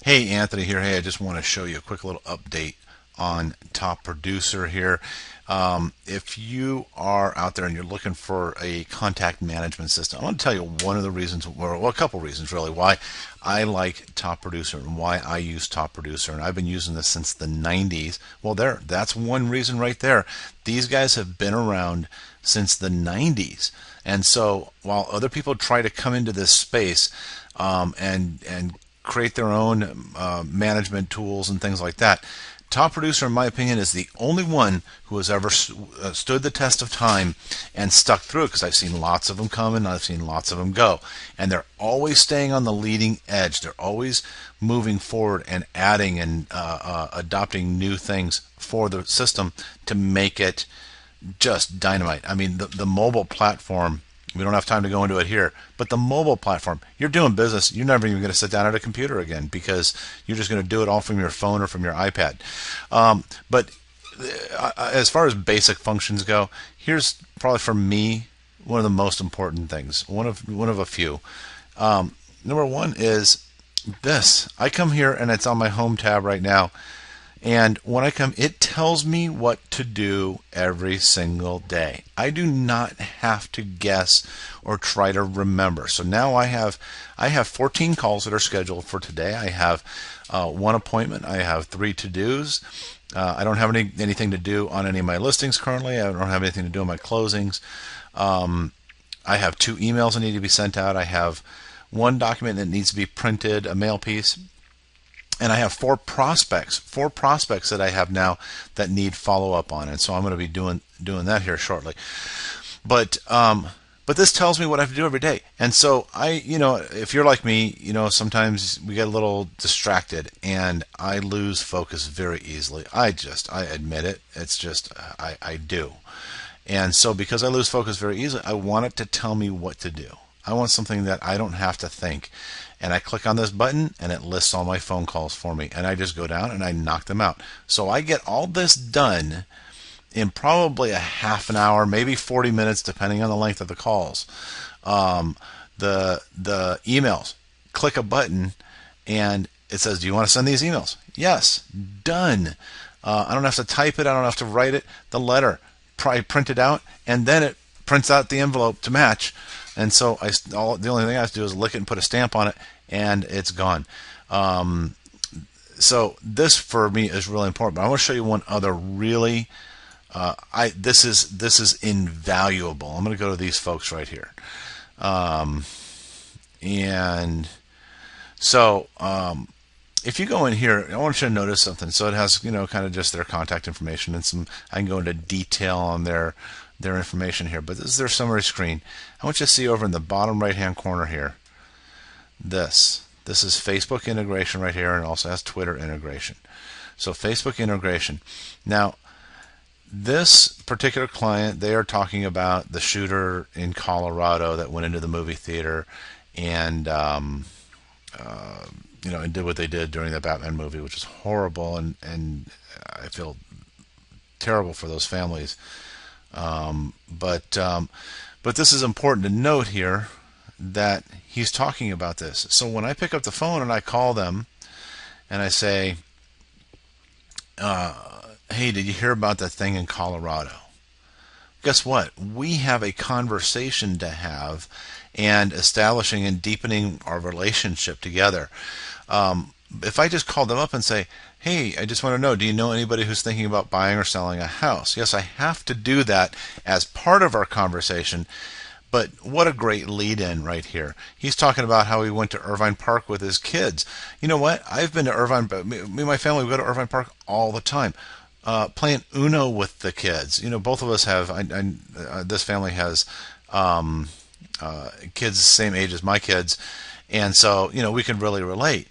Hey, Anthony here. Hey, I just want to show you a quick little update on Top Producer here. If you are out there and you're looking for a contact management system, I want to tell you one of the reasons, well, a couple reasons really, why I like Top Producer and why I use Top Producer. And I've been using this since the 90s. Well, that's one reason right there. These guys have been around since the 90s. And so while other people try to come into this space and create their own management tools and things like that, Top Producer, in my opinion, is the only one who has ever stood the test of time and stuck through it, because I've seen lots of them come and I've seen lots of them go. And they're always staying on the leading edge. They're always moving forward and adding and adopting new things for the system to make it just dynamite. I mean, the mobile platform, we don't have time to go into it here, but the mobile platform, you're doing business, you're never even going to sit down at a computer again, because you're just going to do it all from your phone or from your iPad. But as far as basic functions go, here's probably for me one of the most important things, one of a few. Number one is this. I come here and it's on my home tab right now. And when I come, it tells me what to do every single day. I do not have to guess or try to remember. So now I have 14 calls that are scheduled for today. I have one appointment. I have 3 to-dos. I don't have anything to do on any of my listings currently. I don't have anything to do on my closings. I have 2 emails that need to be sent out. I have 1 document that needs to be printed, a mail piece. And I have 4 prospects that I have now that need follow-up on it. So I'm going to be doing that here shortly. But this tells me what I have to do every day. And so if you're like me, sometimes we get a little distracted and I lose focus very easily. I admit it. It's just, I do. And so because I lose focus very easily, I want it to tell me what to do. I want something that I don't have to think. And I click on this button and it lists all my phone calls for me. And I just go down and I knock them out. So I get all this done in probably a half an hour, maybe 40 minutes, depending on the length of the calls. The emails, click a button and it says, do you want to send these emails? Yes, done. I don't have to type it. I don't have to write it. The letter, print it out, and then it prints out the envelope to match. And so the only thing I have to do is lick it and put a stamp on it, and it's gone. So this for me is really important. But I want to show you one other really. This is invaluable. I'm going to go to these folks right here, and so if you go in here, I want you to notice something. So it has kind of just their contact information and some. I can go into detail on their information here, but this is their summary screen. I want you to see over in the bottom right hand corner here, this is Facebook integration right here, and it also has Twitter integration. So Facebook integration. Now this particular client, they are talking about the shooter in Colorado that went into the movie theater and and did what they did during the Batman movie, which is horrible, and I feel terrible for those families. But this is important to note here that he's talking about this. So when I pick up the phone and I call them and I say, hey, did you hear about that thing in Colorado? Guess what? We have a conversation to have and establishing and deepening our relationship together. If I just call them up and say, hey, I just want to know, do you know anybody who's thinking about buying or selling a house? Yes, I have to do that as part of our conversation, but what a great lead-in right here. He's talking about how he went to Irvine Park with his kids. You know what? I've been to Irvine, me and my family, we go to Irvine Park all the time, playing Uno with the kids. Both of us have, this family has kids the same age as my kids, and so, we can really relate.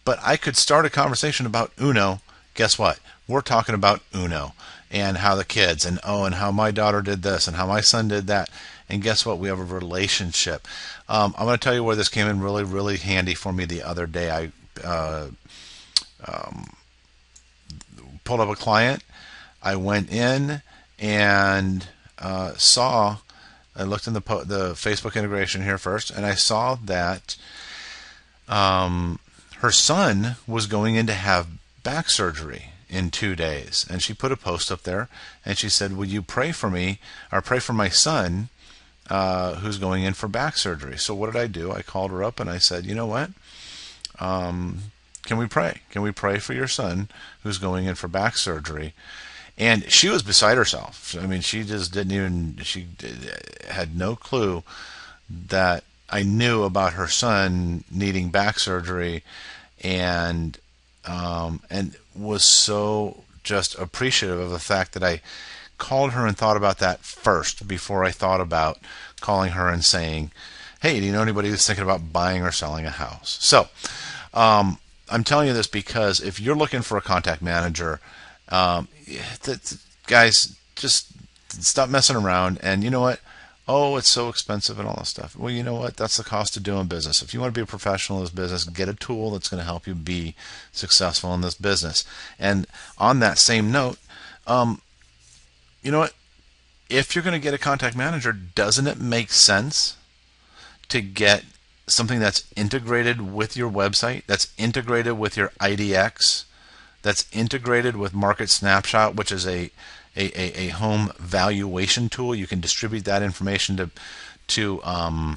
But I could start a conversation about Uno. Guess what? We're talking about Uno and how the kids and how my daughter did this and how my son did that. And guess what? We have a relationship. I'm going to tell you where this came in really, really handy for me the other day. I pulled up a client. I went in and I looked in the Facebook integration here first, and I saw that her son was going in to have back surgery in 2 days, and she put a post up there, and she said, "Would you pray for me, or pray for my son, who's going in for back surgery?" So what did I do? I called her up and I said, "You know what? Can we pray? Can we pray for your son who's going in for back surgery?" And she was beside herself. I mean, she just didn't even, she had no clue that I knew about her son needing back surgery, and was so just appreciative of the fact that I called her and thought about that first before I thought about calling her and saying, "Hey, do you know anybody who's thinking about buying or selling a house?" So I'm telling you this because if you're looking for a contact manager, guys, just stop messing around. And you know what? Oh, it's so expensive and all this stuff. Well, you know what? That's the cost of doing business. If you want to be a professional in this business, get a tool that's going to help you be successful in this business. And on that same note, you know what? If you're going to get a contact manager, doesn't it make sense to get something that's integrated with your website, that's integrated with your IDX, that's integrated with Market Snapshot, which is a home valuation tool? You can distribute that information to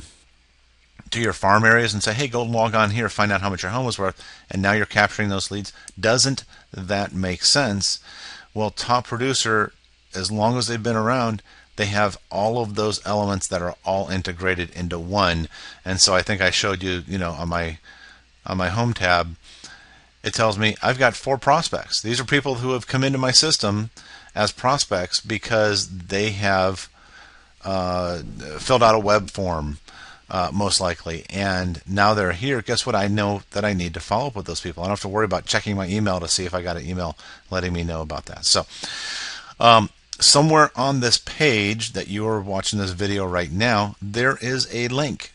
your farm areas and say, "Hey, go log on here, find out how much your home is worth," and now you're capturing those leads. Doesn't that make sense? Well, Top Producer, as long as they've been around, they have all of those elements that are all integrated into one. And so I think I showed you, on my home tab, it tells me I've got 4 prospects. These are people who have come into my system as prospects because they have filled out a web form, most likely, and now they're here. Guess what? I know that I need to follow up with those people. I don't have to worry about checking my email to see if I got an email letting me know about that. So somewhere on this page that you are watching this video right now, there is a link.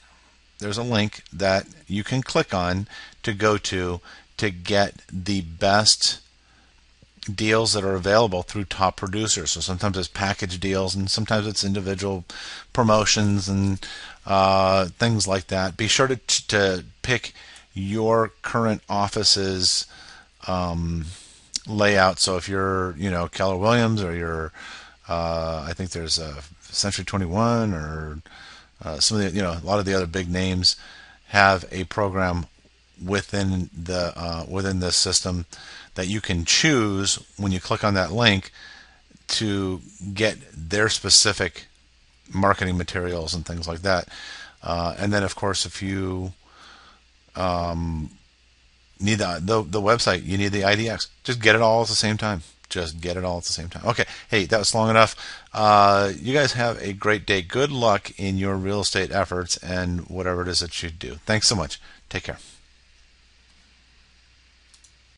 There's a link that you can click on to go to get the best deals that are available through Top Producer. So sometimes it's package deals, and sometimes it's individual promotions and things like that. Be sure to pick your current office's layout. So if you're, Keller Williams, or you're, I think there's a Century 21, or some of the, a lot of the other big names have a program within this system that you can choose when you click on that link to get their specific marketing materials and things like that. And then, of course, if you need the website, you need the IDX. Just get it all at the same time. Just get it all at the same time. Okay. Hey, that was long enough. You guys have a great day. Good luck in your real estate efforts and whatever it is that you do. Thanks so much. Take care.